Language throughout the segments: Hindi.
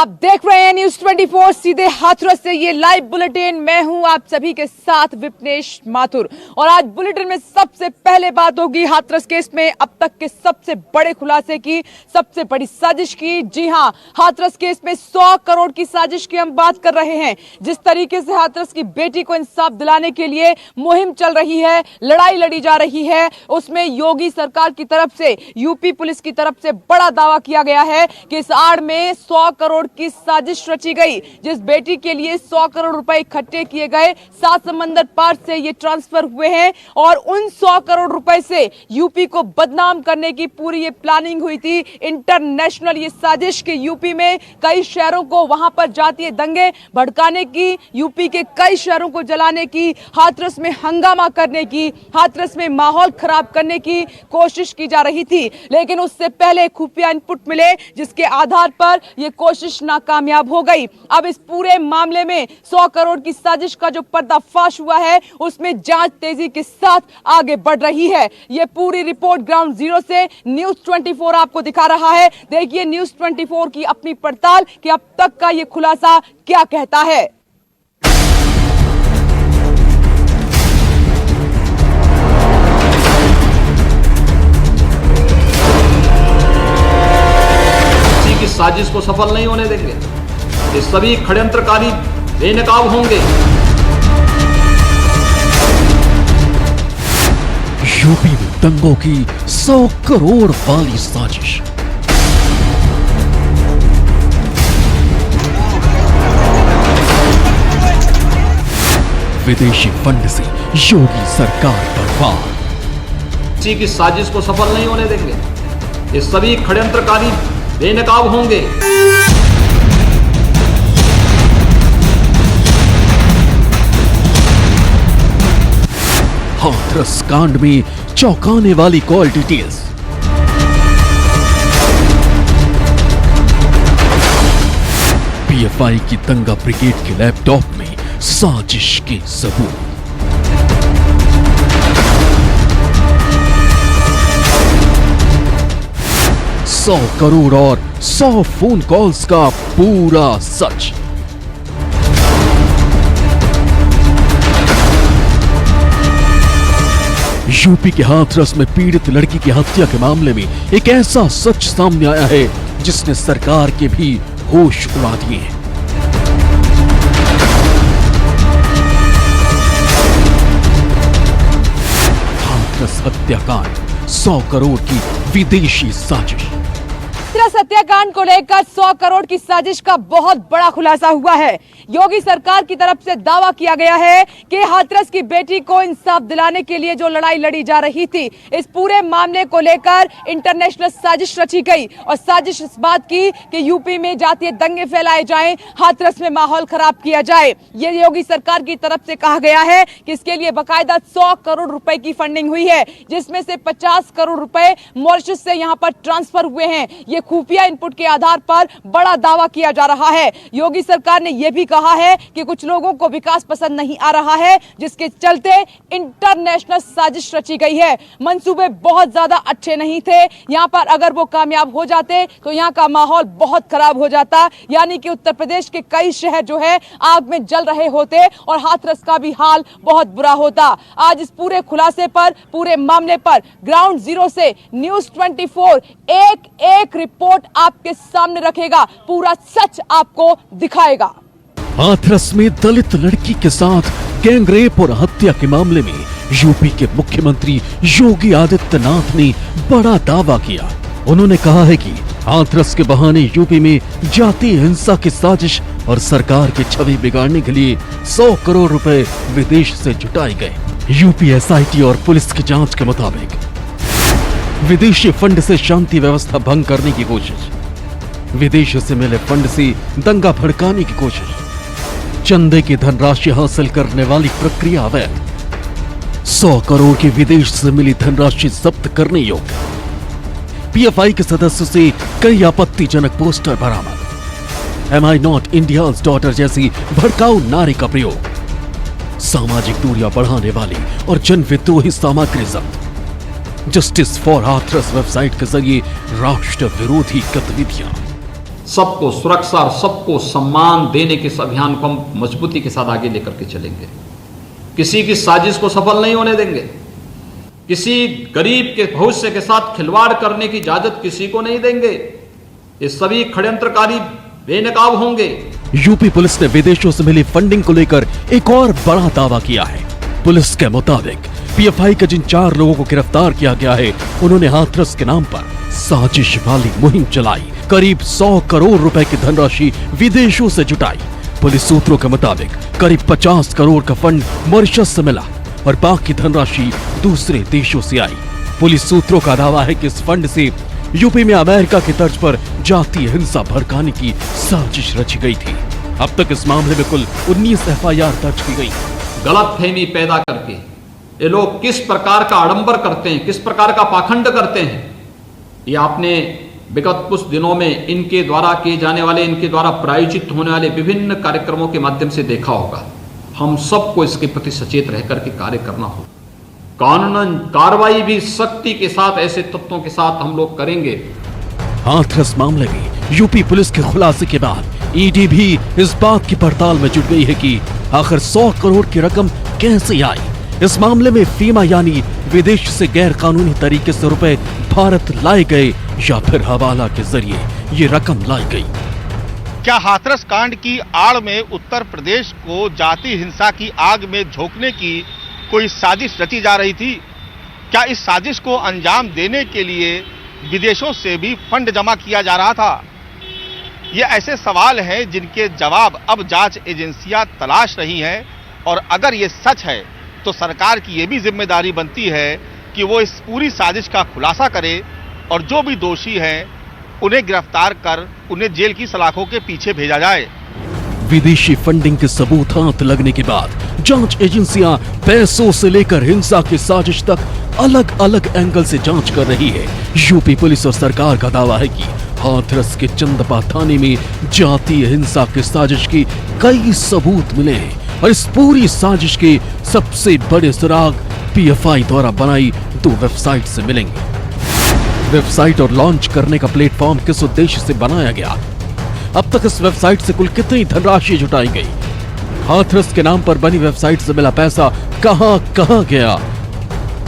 आप देख रहे हैं न्यूज 24 सीधे हाथरस से ये लाइव बुलेटिन। मैं हूं आप सभी के साथ विपनेश माथुर और आज बुलेटिन में सबसे पहले बात होगी हाथरस केस में अब तक के सबसे बड़े खुलासे की, सबसे बड़ी साजिश की। जी हां, हाथरस केस में 100 करोड़ की साजिश की हम बात कर रहे हैं। जिस तरीके से हाथरस की बेटी को इंसाफ दिलाने के लिए मुहिम चल रही है, लड़ाई लड़ी जा रही है, उसमें योगी सरकार की तरफ से, यूपी पुलिस की तरफ से बड़ा दावा किया गया है कि इस आड़ में 100 करोड़ की साजिश रची गई। जिस बेटी के लिए 100 करोड़ रुपए इकट्ठे किए गए, 7 समंदर पार से ये ट्रांसफर हुए हैं और उन 100 करोड़ रुपए से यूपी को बदनाम करने की पूरी ये प्लानिंग हुई थी। इंटरनेशनल ये साजिश के यूपी में कई शहरों को वहां पर जातीय दंगे भड़काने की, यूपी के कई शहरों को जलाने की, हाथरस में हंगामा करने की, हाथरस में माहौल खराब करने की कोशिश की जा रही थी। लेकिन उससे पहले खुफिया इनपुट मिले जिसके आधार पर यह कोशिश नाकामयाब हो गई। अब इस पूरे मामले में 100 करोड़ की साजिश का जो पर्दाफाश हुआ है उसमें जांच तेजी के साथ आगे बढ़ रही है। यह पूरी रिपोर्ट ग्राउंड जीरो से न्यूज 24 आपको दिखा रहा है। देखिए न्यूज 24 की अपनी पड़ताल कि अब तक का यह खुलासा क्या कहता है। की साजिश को सफल नहीं होने देंगे। ये सभी षड्यंत्रकारी बेनकाब होंगे। यूपी में दंगों की 100 करोड़ वाली साजिश। विदेशी फंड से योगी सरकार पर वार। किसी की साजिश को सफल नहीं होने देंगे। ये सभी षड्यंत्रकारी बेनकाब होंगे। हाथरस कांड में चौंकाने वाली कॉल डिटेल्स। पीएफआई की दंगा ब्रिगेड के लैपटॉप में साजिश के सबूत। 100 करोड़ और 100 फोन कॉल्स का पूरा सच। यूपी के हाथरस में पीड़ित लड़की की हत्या के मामले में एक ऐसा सच सामने आया है जिसने सरकार के भी होश उड़ा दिए हैं। हाथरस हत्याकांड, 100 करोड़ की विदेशी साजिश। हाथरस हत्याकांड को लेकर 100 करोड़ की साजिश का बहुत बड़ा खुलासा हुआ है। योगी सरकार की तरफ से दावा किया गया है कि हाथरस की बेटी को इंसाफ दिलाने के लिए जो लड़ाई लड़ी जा रही थी, इस पूरे मामले को लेकर इंटरनेशनल साजिश रची गई और साजिश इस बात की कि यूपी में जातीय दंगे फैलाए जाएं, हाथरस में माहौल खराब किया जाए। ये योगी सरकार की तरफ से कहा गया है कि इसके लिए बाकायदा 100 करोड़ रुपए की फंडिंग हुई है, जिसमें से 50 करोड़ रुपए मॉरिशस से यहां पर ट्रांसफर हुए हैं। ये खुफिया इनपुट के आधार पर बड़ा दावा किया जा रहा है। योगी सरकार ने यह भी कहा है कि कुछ लोगों को विकास पसंद नहीं आ रहा है, जिसके चलते इंटरनेशनल साजिश रची गई है। मंसूबे बहुत ज्यादा अच्छे नहीं थे। यहां पर अगर वो कामयाब हो जाते तो यहां का माहौल बहुत खराब हो जाता, यानी कि उत्तर प्रदेश के कई शहर जो है आग में जल रहे होते और हाथरस का भी हाल बहुत बुरा होता। आज इस पूरे खुलासे पर, पूरे मामले पर ग्राउंड जीरो से न्यूज 24 एक रिपोर्ट आपके सामने रखेगा, पूरा सच आपको दिखाएगा। हाथरस में दलित लड़की के साथ गैंगरेप और हत्या के मामले में यूपी के मुख्यमंत्री योगी आदित्यनाथ ने बड़ा दावा किया। उन्होंने कहा है कि हाथरस के बहाने यूपी में जातीय हिंसा की साजिश और सरकार की छवि बिगाड़ने के लिए 100 करोड़ रुपए विदेश से जुटाए गए। यूपी एसआईटी और पुलिस की जांच के मुताबिक विदेशी फंड से शांति व्यवस्था भंग करने की कोशिश, विदेश से मिले फंड से दंगा भड़काने की कोशिश, चंदे की धनराशि हासिल करने वाली प्रक्रिया अवैध, 100 करोड़ की विदेश से मिली धनराशि जब्त करने योग्य, पीएफआई के सदस्यों से कई आपत्तिजनक पोस्टर बरामद, am I not India's daughter जैसी भड़काऊ नारे का प्रयोग, सामाजिक दूरियां बढ़ाने वाली और जन विद्रोही सामग्री जब्त, जस्टिस फॉर हाथरस वेबसाइट के जरिए राष्ट्र विरोधी गतिविधियां, सबको सुरक्षा और सबको सम्मान देने के इस अभियान को हम मजबूती के साथ आगे लेकर के चलेंगे। किसी की साजिश को सफल नहीं होने देंगे। किसी गरीब के भविष्य के साथ खिलवाड़ करने की इजाजत किसी को नहीं देंगे। ये सभी षड्यंत्रकारी बेनकाब होंगे। यूपी पुलिस ने विदेशों से मिली फंडिंग को लेकर एक और बड़ा दावा किया है। पुलिस के मुताबिक पीएफआई के जिन 4 लोगों को गिरफ्तार किया गया है, उन्होंने हाथरस के नाम पर साजिश वाली मुहिम चलाई। करीब 100 करोड़ रुपए की धनराशि विदेशों से जुटाई। पुलिस सूत्रों के मुताबिक करीब 50 करोड़ का फंड मॉरिशस से मिला और बाकी धनराशि दूसरे देशों से आई। पुलिस सूत्रों का दावा है कि इस फंड से यूपी में अमेरिका की तर्ज पर जातीय हिंसा भड़काने की साजिश रची गई थी। अब तक इस मामले में कुल 19 एफआईआर दर्ज की गई। गलतफहमी पैदा करके ये लोग किस प्रकार का आडंबर करते हैं, किस प्रकार का पाखंड करते हैं, ये आपने विगत कुछ दिनों में इनके द्वारा किए जाने वाले, इनके द्वारा प्रायोजित होने वाले विभिन्न कार्यक्रमों के माध्यम से देखा होगा। हम सबको इसके प्रति सचेत रह करके कार्य करना होगा। कानूनन कार्रवाई भी सख्ती के साथ ऐसे तत्वों के साथ हम लोग करेंगे। हाथरस मामले में यूपी पुलिस के खुलासे के बाद ईडी भी इस बात की पड़ताल में जुट गई है कि आखिर 100 करोड़ की रकम कैसे आई। इस मामले में फीमा यानी विदेश से गैर कानूनी तरीके से रुपए भारत लाए गए या फिर हवाला के जरिए ये रकम लाई गई। क्या हाथरस कांड की आड़ में उत्तर प्रदेश को जाति हिंसा की आग में झोंकने की कोई साजिश रची जा रही थी? क्या इस साजिश को अंजाम देने के लिए विदेशों से भी फंड जमा किया जा रहा था? ये ऐसे सवाल हैं जिनके जवाब अब जांच एजेंसियां तलाश रही हैं और अगर ये सच है तो सरकार की ये भी जिम्मेदारी बनती है कि वो इस पूरी साजिश का खुलासा करे और जो भी दोषी हैं उन्हें गिरफ्तार कर उन्हें जेल की सलाखों के पीछे भेजा जाए। विदेशी फंडिंग के सबूत हाथ लगने के बाद जांच एजेंसियां पैसों से लेकर हिंसा की साजिश तक अलग अलग एंगल से जांच कर रही है। यूपी पुलिस और सरकार का दावा है कि हाथरस के चंदपा थाने में जातीय हिंसा की साजिश की कई सबूत मिले हैं और इस पूरी साजिश के सबसे बड़े सुराग पीएफआई द्वारा बनाई 2 वेबसाइट से मिलेंगे। वेबसाइट और लॉन्च करने का प्लेटफॉर्म किस उद्देश्य से बनाया गया, अब तक इस वेबसाइट से कुल कितनी धनराशि जुटाई गई, हाथरस के नाम पर बनी वेबसाइट से मिला पैसा कहां कहां गया,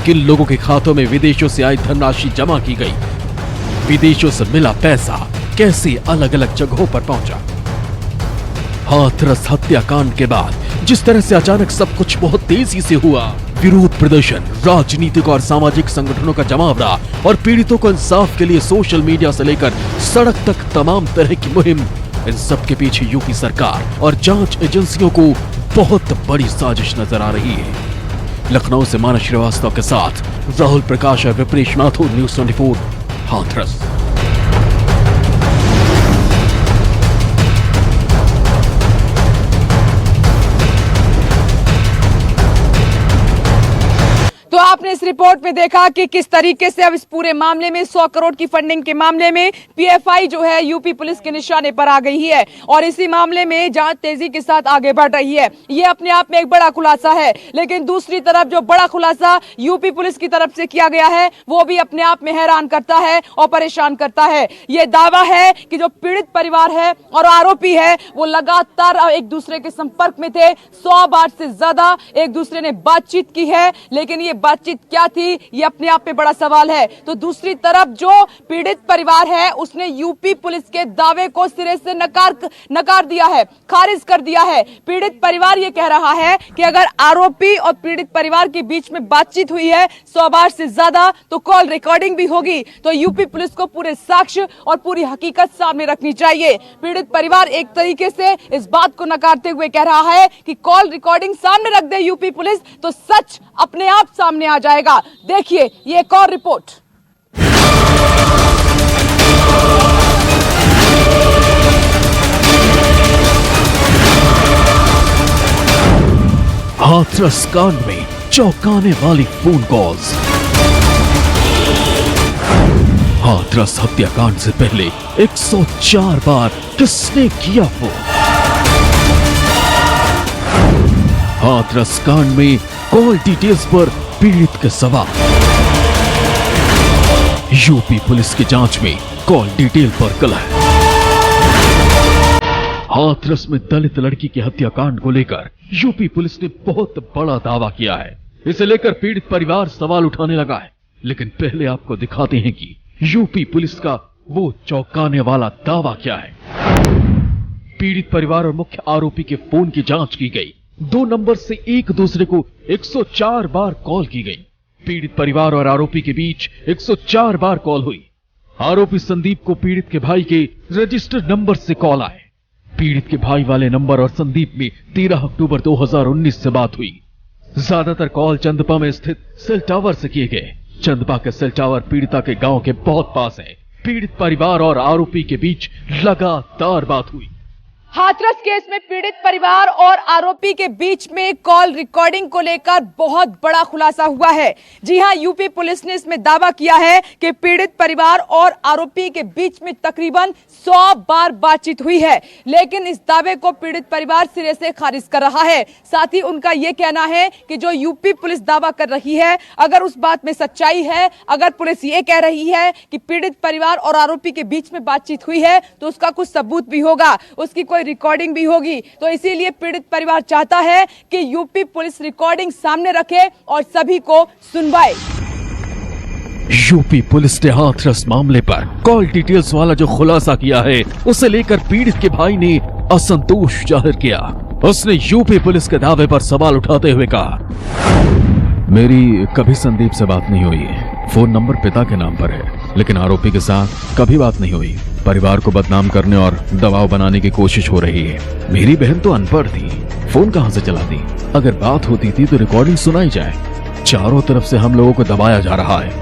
किन लोगों के खातों में विदेशों से आई धनराशि जमा की गई, विदेशों से मिला पैसा कैसे अलग अलग जगहों पर पहुंचा। हाथरस हत्याकांड के बाद जिस तरह से अचानक सब कुछ बहुत तेजी से हुआ, विरोध प्रदर्शन, राजनीतिक और सामाजिक संगठनों का जमावड़ा और पीड़ितों को इंसाफ के लिए सोशल मीडिया से लेकर सड़क तक तमाम तरह की मुहिम, इन सब के पीछे यूपी सरकार और जांच एजेंसियों को बहुत बड़ी साजिश नजर आ रही है। लखनऊ से मानस श्रीवास्तव के साथ राहुल प्रकाश और विपनेश माथुर, न्यूज़ 24 हाथरस। तो आपने इस रिपोर्ट में देखा कि किस तरीके से अब इस पूरे मामले में 100 करोड़ की फंडिंग के मामले में पीएफआई जो है यूपी पुलिस के निशाने पर आ गई है और इसी मामले में जांच तेजी के साथ आगे बढ़ रही है। ये अपने आप में एक बड़ा खुलासा है, लेकिन दूसरी तरफ जो बड़ा खुलासा यूपी पुलिस की तरफ से किया गया है वो भी अपने आप में हैरान करता है और परेशान करता है। ये दावा है कि जो पीड़ित परिवार है और आरोपी है वो लगातार एक दूसरे के संपर्क में थे, 100 बार से ज्यादा एक दूसरे ने बातचीत की है, लेकिन ये बातचीत क्या थी ये अपने आप में बड़ा सवाल है। तो दूसरी तरफ जो पीड़ित परिवार है उसने यूपी पुलिस के दावे को सिरे से नकार दिया है, खारिज कर दिया है। पीड़ित परिवार ये कह रहा है कि अगर आरोपी और पीड़ित परिवार के बीच में बातचीत हुई है 100 बार से ज्यादा तो कॉल रिकॉर्डिंग भी होगी, तो यूपी पुलिस को पूरे साक्ष्य और पूरी हकीकत सामने रखनी चाहिए। पीड़ित परिवार एक तरीके से इस बात को नकारते हुए कह रहा है कि कॉल रिकॉर्डिंग सामने रख दे यूपी पुलिस तो सच अपने आप सामने आ जाएगा। देखिए ये एक और रिपोर्ट। हाथरस कांड में चौंकाने वाली फोन कॉल्स। हाथरस हत्याकांड से पहले 104 बार किसने किया फोन? हाथरस कांड में कॉल डिटेल्स पर पीड़ित के सवाल। यूपी पुलिस की जांच में कॉल डिटेल पर कलह। हाथरस में दलित लड़की की हत्याकांड को लेकर यूपी पुलिस ने बहुत बड़ा दावा किया है। इसे लेकर पीड़ित परिवार सवाल उठाने लगा है। लेकिन पहले आपको दिखाते हैं कि यूपी पुलिस का वो चौंकाने वाला दावा क्या है। पीड़ित परिवार और मुख्य आरोपी के फोन की जांच की गई। 2 नंबर से एक दूसरे को 104 बार कॉल की गई। पीड़ित परिवार और आरोपी के बीच 104 बार कॉल हुई। आरोपी संदीप को पीड़ित के भाई के रजिस्टर्ड नंबर से कॉल आए। पीड़ित के भाई वाले नंबर और संदीप में 13 अक्टूबर 2019 से बात हुई। ज्यादातर कॉल चंदपा में स्थित सेल टावर से किए गए। चंदपा के सेल टावर पीड़िता के गांव के बहुत पास है। पीड़ित परिवार और आरोपी के बीच लगातार बात हुई। हाथरस केस में पीड़ित परिवार और आरोपी के बीच में कॉल रिकॉर्डिंग को लेकर बहुत बड़ा खुलासा हुआ है। जी हां, यूपी पुलिस ने इसमें दावा किया है कि पीड़ित परिवार और आरोपी के बीच में तकरीबन 100 बार बातचीत हुई है। लेकिन इस दावे को पीड़ित परिवार सिरे से खारिज कर रहा है। साथ ही उनका यह कहना है कि जो यूपी पुलिस दावा कर रही है, अगर उस बात में सच्चाई है, अगर पुलिस ये कह रही है कि पीड़ित परिवार और आरोपी के बीच में बातचीत हुई है, तो उसका कुछ सबूत भी होगा, उसकी कोई रिकॉर्डिंग भी होगी। तो इसीलिए पीड़ित परिवार चाहता है कि यूपी पुलिस रिकॉर्डिंग सामने रखे और सभी को सुनवाए। यूपी पुलिस ने हाथरस मामले पर कॉल डिटेल्स वाला जो खुलासा किया है, उसे लेकर पीड़ित के भाई ने असंतोष जाहिर किया। उसने यूपी पुलिस के दावे पर सवाल उठाते हुए कहा, मेरी कभी संदीप से बात नहीं हुई। फोन नंबर पिता के नाम पर है, लेकिन आरोपी के साथ कभी बात नहीं हुई। परिवार को बदनाम करने और दबाव बनाने की कोशिश हो रही है। मेरी बहन तो अनपढ़ थी, फोन कहां से चलाती? अगर बात होती थी तो रिकॉर्डिंग सुनाई जाए। चारों तरफ से हम लोगों को दबाया जा रहा है।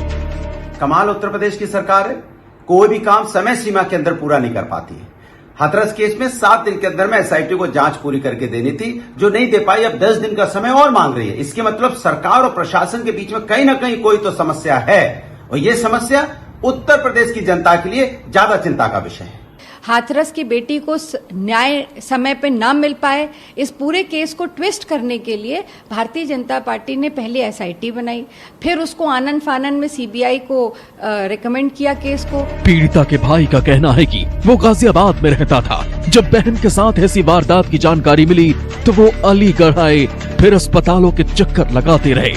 कमाल उत्तर प्रदेश की सरकार है, कोई भी काम समय सीमा के अंदर पूरा नहीं कर पाती है। हाथरस केस में 7 दिन के अंदर में एसआईटी को जांच पूरी करके देनी थी, जो नहीं दे पाई। अब 10 दिन का समय और मांग रही है। इसके मतलब सरकार और प्रशासन के बीच में कहीं ना कहीं कोई तो समस्या है, और यह समस्या उत्तर प्रदेश की जनता के लिए ज्यादा चिंता का विषय है। हाथरस की बेटी को न्याय समय पे ना मिल पाए, इस पूरे केस को ट्विस्ट करने के लिए भारतीय जनता पार्टी ने पहले एसआईटी बनाई, फिर उसको आनन फानन में सीबीआई को रिकमेंड किया केस को। पीड़िता के भाई का कहना है कि वो गाजियाबाद में रहता था। जब बहन के साथ ऐसी वारदात की जानकारी मिली तो वो अलीगढ़ आए, फिर अस्पतालों के चक्कर लगाते रहे।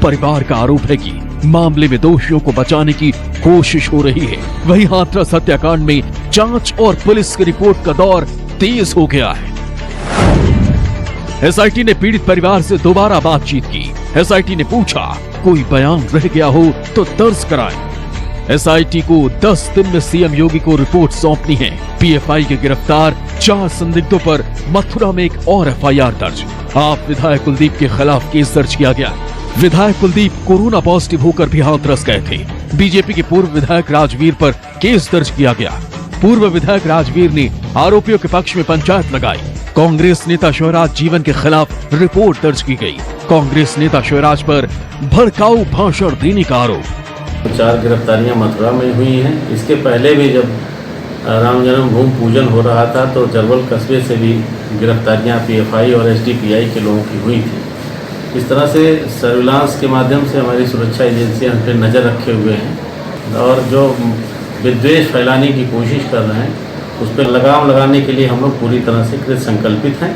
परिवार का आरोप है कि मामले में दोषियों को बचाने की कोशिश हो रही है। वहीं हाथरस हत्याकांड में जांच और पुलिस की रिपोर्ट का दौर तेज हो गया है। एसआईटी ने पीड़ित परिवार से दोबारा बातचीत की। एसआईटी ने पूछा, कोई बयान रह गया हो तो दर्ज कराएं। एसआईटी को 10 दिन में सीएम योगी को रिपोर्ट सौंपनी है। पीएफआई के गिरफ्तार 4 संदिग्धों पर मथुरा में एक और एफआईआर दर्ज। आप विधायक कुलदीप के खिलाफ केस दर्ज किया गया। विधायक कुलदीप कोरोना पॉजिटिव होकर भी हाथरस गए थे। बीजेपी के पूर्व विधायक राजवीर पर केस दर्ज किया गया। पूर्व विधायक राजवीर ने आरोपियों के पक्ष में पंचायत लगाई। कांग्रेस नेता शिवराज जीवन के खिलाफ रिपोर्ट दर्ज की गई। कांग्रेस नेता शिवराज पर भड़काऊ भाषण देने का आरोप। 4 गिरफ्तारियां मथुरा में हुई हैं। इसके पहले भी जब राम जन्मभूमि पूजन हो रहा था तो चरवल कस्बे से भी गिरफ्तारियां पीएफआई और एसडीपीआई के लोगों की हुई थी। इस तरह से सर्विलांस के माध्यम से हमारी सुरक्षा एजेंसियां हम पे नज़र रखे हुए हैं और जो विद्वेष फैलाने की कोशिश कर रहे हैं उस पर लगाम लगाने के लिए हम लोग पूरी तरह से कृत संकल्पित हैं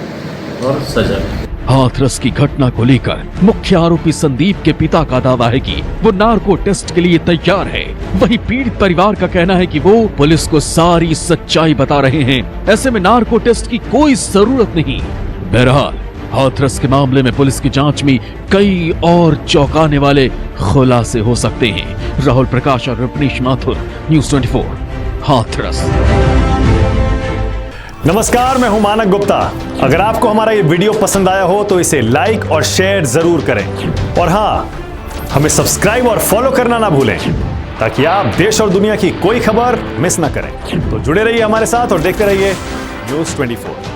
और सजग हैं। हाथरस की घटना को लेकर मुख्य आरोपी संदीप के पिता का दावा है कि वो नार्को टेस्ट के लिए तैयार है। वहीं पीड़ित परिवार का कहना है कि वो पुलिस को सारी सच्चाई बता रहे हैं। ऐसे में नार्को टेस्ट की कोई जरूरत नहीं। बहरहाल हाथरस के मामले में पुलिस की जांच में कई और चौंकाने वाले खुलासे हो सकते हैं। राहुल प्रकाश और विपनेश माथुर, न्यूज़ 24, हाथरस। नमस्कार, मैं हूं मानक गुप्ता। अगर आपको हमारा ये वीडियो पसंद आया हो तो इसे लाइक और शेयर जरूर करें, और हाँ, हमें सब्सक्राइब और फॉलो करना ना भूलें ताकि आप देश और दुनिया की कोई खबर मिस ना करें। तो जुड़े रहिए हमारे साथ और देखते रहिए न्यूज़ 24।